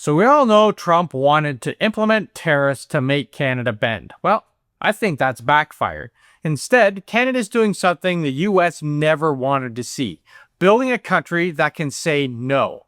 So we all know Trump wanted to implement tariffs to make Canada bend. Well, I think that's backfired. Instead, Canada's doing something the US never wanted to see, building a country that can say no.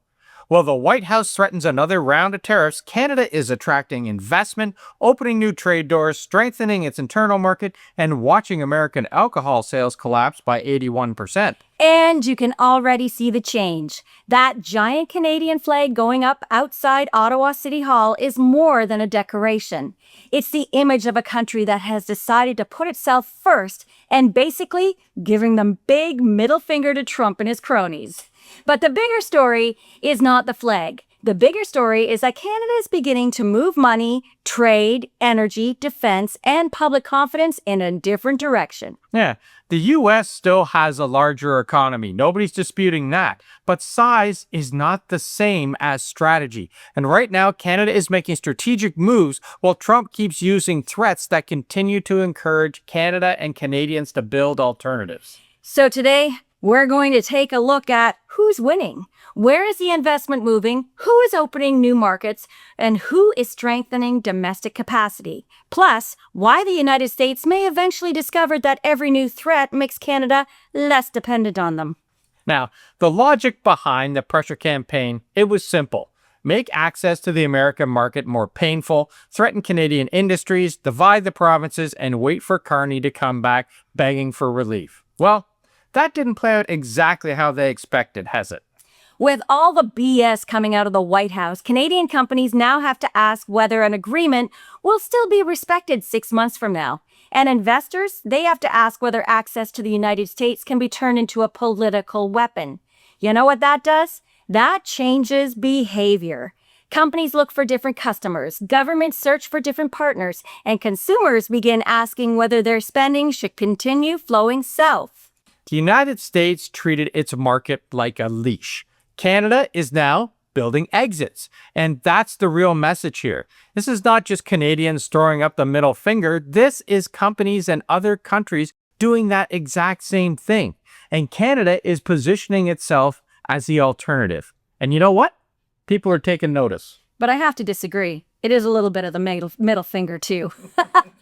While the White House threatens another round of tariffs, Canada is attracting investment, opening new trade doors, strengthening its internal market, and watching American alcohol sales collapse by 81%. And you can already see the change. That giant Canadian flag going up outside Ottawa City Hall is more than a decoration. It's the image of a country that has decided to put itself first and basically giving them big middle finger to Trump and his cronies. But the bigger story is not the flag. The bigger story is that Canada is beginning to move money, trade, energy, defense, and public confidence in a different direction. Yeah, the US still has a larger economy. Nobody's disputing that. But size is not the same as strategy. And right now, Canada is making strategic moves while Trump keeps using threats that continue to encourage Canada and Canadians to build alternatives. So today, we're going to take a look at who's winning, where is the investment moving, who is opening new markets, and who is strengthening domestic capacity. Plus, why the United States may eventually discover that every new threat makes Canada less dependent on them. Now, the logic behind the pressure campaign, it was simple. Make access to the American market more painful, threaten Canadian industries, divide the provinces, and wait for Carney to come back begging for relief. Well, that didn't play out exactly how they expected, has it? With all the BS coming out of the White House, Canadian companies now have to ask whether an agreement will still be respected 6 months from now. And investors, they have to ask whether access to the United States can be turned into a political weapon. You know what that does? That changes behavior. Companies look for different customers, governments search for different partners, and consumers begin asking whether their spending should continue flowing south. The United States treated its market like a leash. Canada is now building exits. And that's the real message here. This is not just Canadians throwing up the middle finger. This is companies and other countries doing that exact same thing. And Canada is positioning itself as the alternative. And you know what? People are taking notice. But I have to disagree. It is a little bit of the middle finger, too.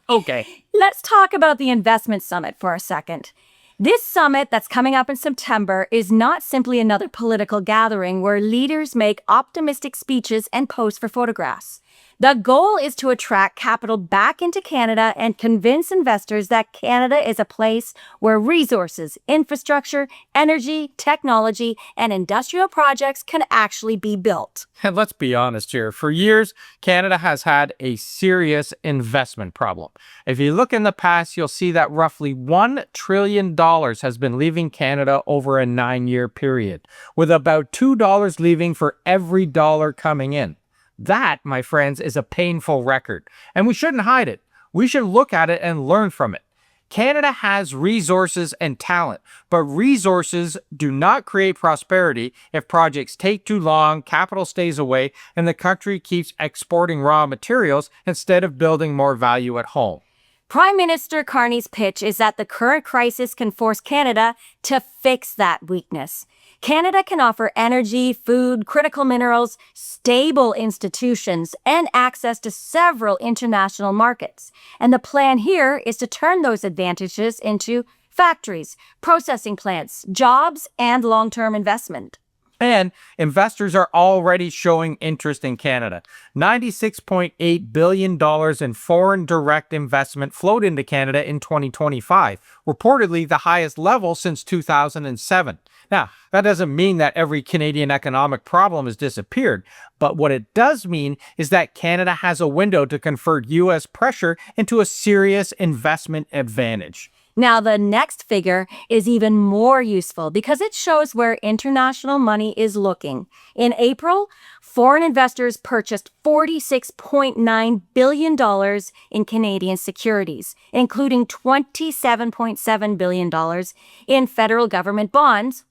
Okay. Let's talk about the investment summit for a second. This summit that's coming up in September is not simply another political gathering where leaders make optimistic speeches and pose for photographs. The goal is to attract capital back into Canada and convince investors that Canada is a place where resources, infrastructure, energy, technology, and industrial projects can actually be built. And let's be honest here. For years, Canada has had a serious investment problem. If you look in the past, you'll see that roughly $1 trillion has been leaving Canada over a 9-year period, with about $2 leaving for every dollar coming in. That, my friends, is a painful record, and we shouldn't hide it. We should look at it and learn from it. Canada has resources and talent, but resources do not create prosperity if projects take too long, capital stays away, and the country keeps exporting raw materials instead of building more value at home. Prime Minister Carney's pitch is that the current crisis can force Canada to fix that weakness. Canada can offer energy, food, critical minerals, stable institutions, and access to several international markets. And the plan here is to turn those advantages into factories, processing plants, jobs, and long-term investment. And investors are already showing interest in Canada. $96.8 billion in foreign direct investment flowed into Canada in 2025, reportedly the highest level since 2007. Now, that doesn't mean that every Canadian economic problem has disappeared, but what it does mean is that Canada has a window to convert U.S. pressure into a serious investment advantage. Now, the next figure is even more useful because it shows where international money is looking. In April, foreign investors purchased $46.9 billion in Canadian securities, including $27.7 billion in federal government bonds,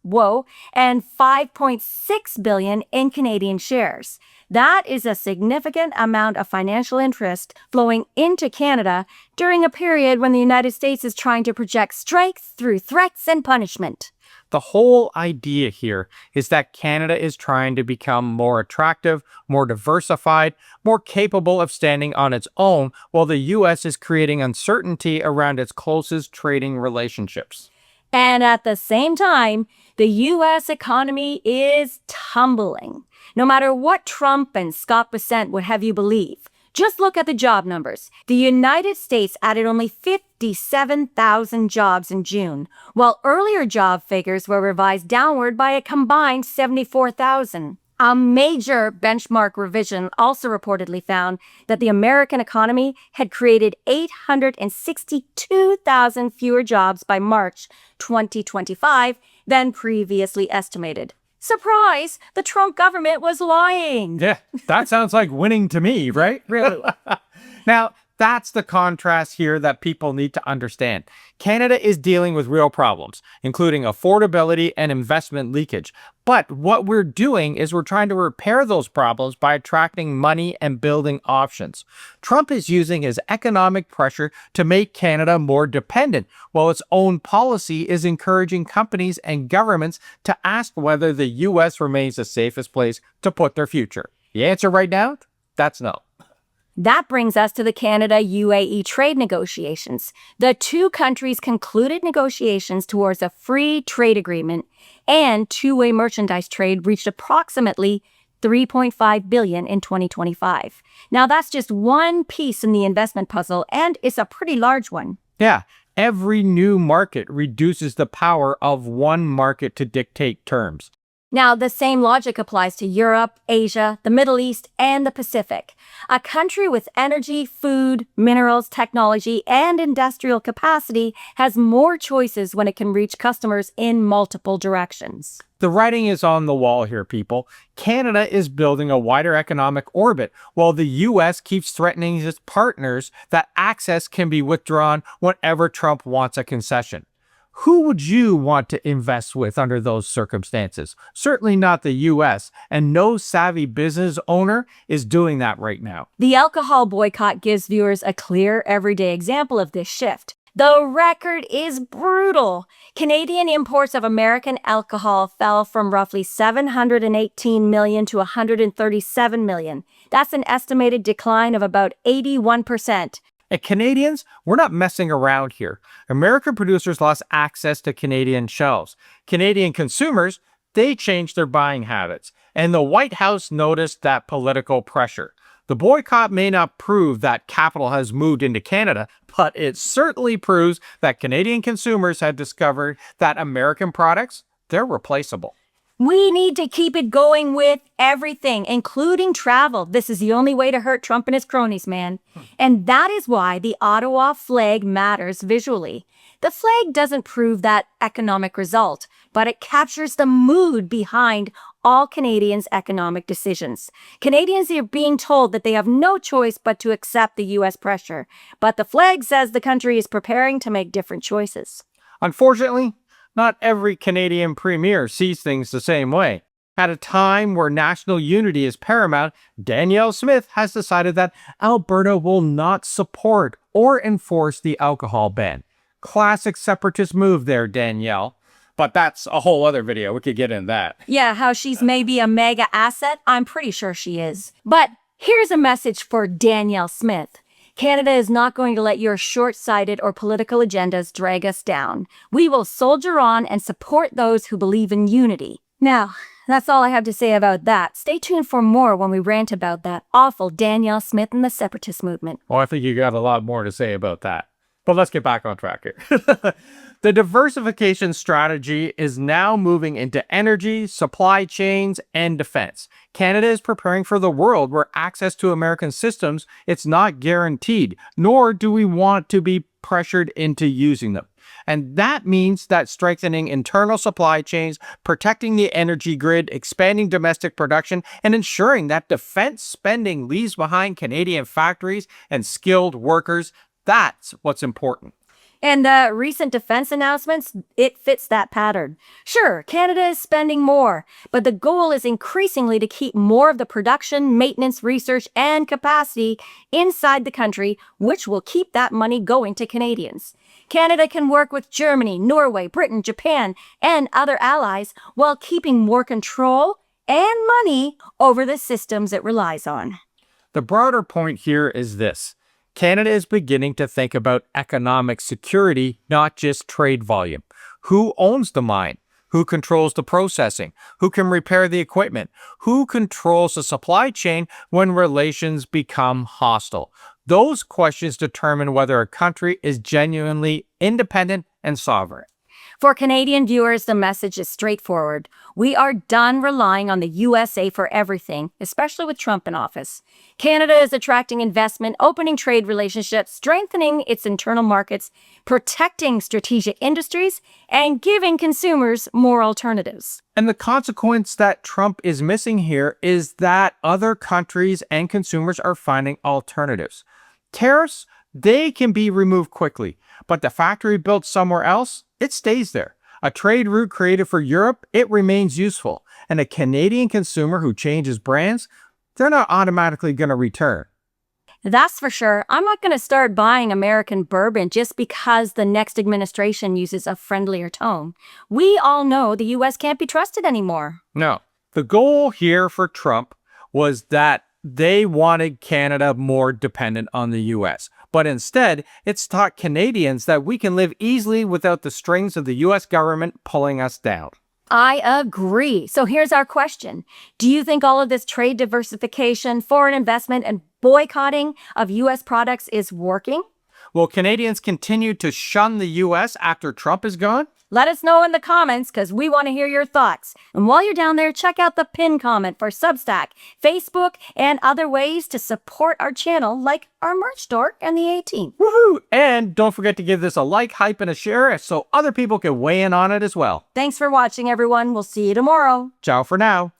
and $5.6 billion in Canadian shares. That is a significant amount of financial interest flowing into Canada during a period when the United States is trying to project strength through threats and punishment. The whole idea here is that Canada is trying to become more attractive, more diversified, more capable of standing on its own, while the US is creating uncertainty around its closest trading relationships. And at the same time, the US economy is tumbling. No matter what Trump and Scott Bessent would have you believe, just look at the job numbers. The United States added only 57,000 jobs in June, while earlier job figures were revised downward by a combined 74,000. A major benchmark revision also reportedly found that the American economy had created 862,000 fewer jobs by March 2025 than previously estimated. Surprise! The Trump government was lying. Yeah, that sounds like winning to me, right? Really? Now, that's the contrast here that people need to understand. Canada is dealing with real problems, including affordability and investment leakage. But what we're doing is we're trying to repair those problems by attracting money and building options. Trump is using his economic pressure to make Canada more dependent, while its own policy is encouraging companies and governments to ask whether the US remains the safest place to put their future. The answer right now? That's no. That brings us to the Canada-UAE trade negotiations. The two countries concluded negotiations towards a free trade agreement, and two-way merchandise trade reached approximately $3.5 billion in 2025. Now, that's just one piece in the investment puzzle, and it's a pretty large one. Yeah, every new market reduces the power of one market to dictate terms. Now, the same logic applies to Europe, Asia, the Middle East, and the Pacific. A country with energy, food, minerals, technology, and industrial capacity has more choices when it can reach customers in multiple directions. The writing is on the wall here, people. Canada is building a wider economic orbit, while the US keeps threatening its partners that access can be withdrawn whenever Trump wants a concession. Who would you want to invest with under those circumstances? Certainly not the US, and no savvy business owner is doing that right now. The alcohol boycott gives viewers a clear, everyday example of this shift. The record is brutal. Canadian imports of American alcohol fell from roughly 718 million to 137 million. That's an estimated decline of about 81%. And Canadians, we're not messing around here. American producers lost access to Canadian shelves. Canadian consumers, they changed their buying habits. And the White House noticed that political pressure. The boycott may not prove that capital has moved into Canada, but it certainly proves that Canadian consumers have discovered that American products, they're replaceable. We need to keep it going with everything, including travel. This is the only way to hurt Trump and his cronies, man. And that is why the Ottawa flag matters visually. The flag doesn't prove that economic result, but it captures the mood behind all Canadians' economic decisions. Canadians are being told that they have no choice but to accept the U.S. pressure, but the flag says the country is preparing to make different choices. Unfortunately, not every Canadian premier sees things the same way. At a time where national unity is paramount, Danielle Smith has decided that Alberta will not support or enforce the alcohol ban. Classic separatist move there, Danielle. But that's a whole other video. We could get into that. Yeah, how she's maybe a mega asset? I'm pretty sure she is. But here's a message for Danielle Smith. Canada is not going to let your short-sighted or political agendas drag us down. We will soldier on and support those who believe in unity. Now, that's all I have to say about that. Stay tuned for more when we rant about that awful Danielle Smith and the separatist movement. Well, I think you got a lot more to say about that. But let's get back on track here. The diversification strategy is now moving into energy, supply chains, and defense. Canada is preparing for the world where access to American systems, it's not guaranteed, nor do we want to be pressured into using them. And that means that strengthening internal supply chains, protecting the energy grid, expanding domestic production, and ensuring that defense spending leaves behind Canadian factories and skilled workers, that's what's important. And the recent defense announcements, it fits that pattern. Sure, Canada is spending more, but the goal is increasingly to keep more of the production, maintenance, research, and capacity inside the country, which will keep that money going to Canadians. Canada can work with Germany, Norway, Britain, Japan, and other allies while keeping more control and money over the systems it relies on. The broader point here is this. Canada is beginning to think about economic security, not just trade volume. Who owns the mine? Who controls the processing? Who can repair the equipment? Who controls the supply chain when relations become hostile? Those questions determine whether a country is genuinely independent and sovereign. For Canadian viewers, the message is straightforward. We are done relying on the USA for everything, especially with Trump in office. Canada is attracting investment, opening trade relationships, strengthening its internal markets, protecting strategic industries, and giving consumers more alternatives. And the consequence that Trump is missing here is that other countries and consumers are finding alternatives. Tariffs, they can be removed quickly, but the factory built somewhere else, it stays there. A trade route created for Europe, it remains useful. And a Canadian consumer who changes brands, they're not automatically going to return. That's for sure. I'm not going to start buying American bourbon just because the next administration uses a friendlier tone. We all know the US can't be trusted anymore. No. The goal here for Trump was that they wanted Canada more dependent on the US. But instead, it's taught Canadians that we can live easily without the strings of the US government pulling us down. I agree. So here's our question. Do you think all of this trade diversification, foreign investment, and boycotting of US products is working? Will Canadians continue to shun the US after Trump is gone? Let us know in the comments because we want to hear your thoughts. And while you're down there, check out the pinned comment for Substack, Facebook, and other ways to support our channel like our merch store and the A-Team. Woohoo! And don't forget to give this a like, hype, and a share so other people can weigh in on it as well. Thanks for watching, everyone. We'll see you tomorrow. Ciao for now.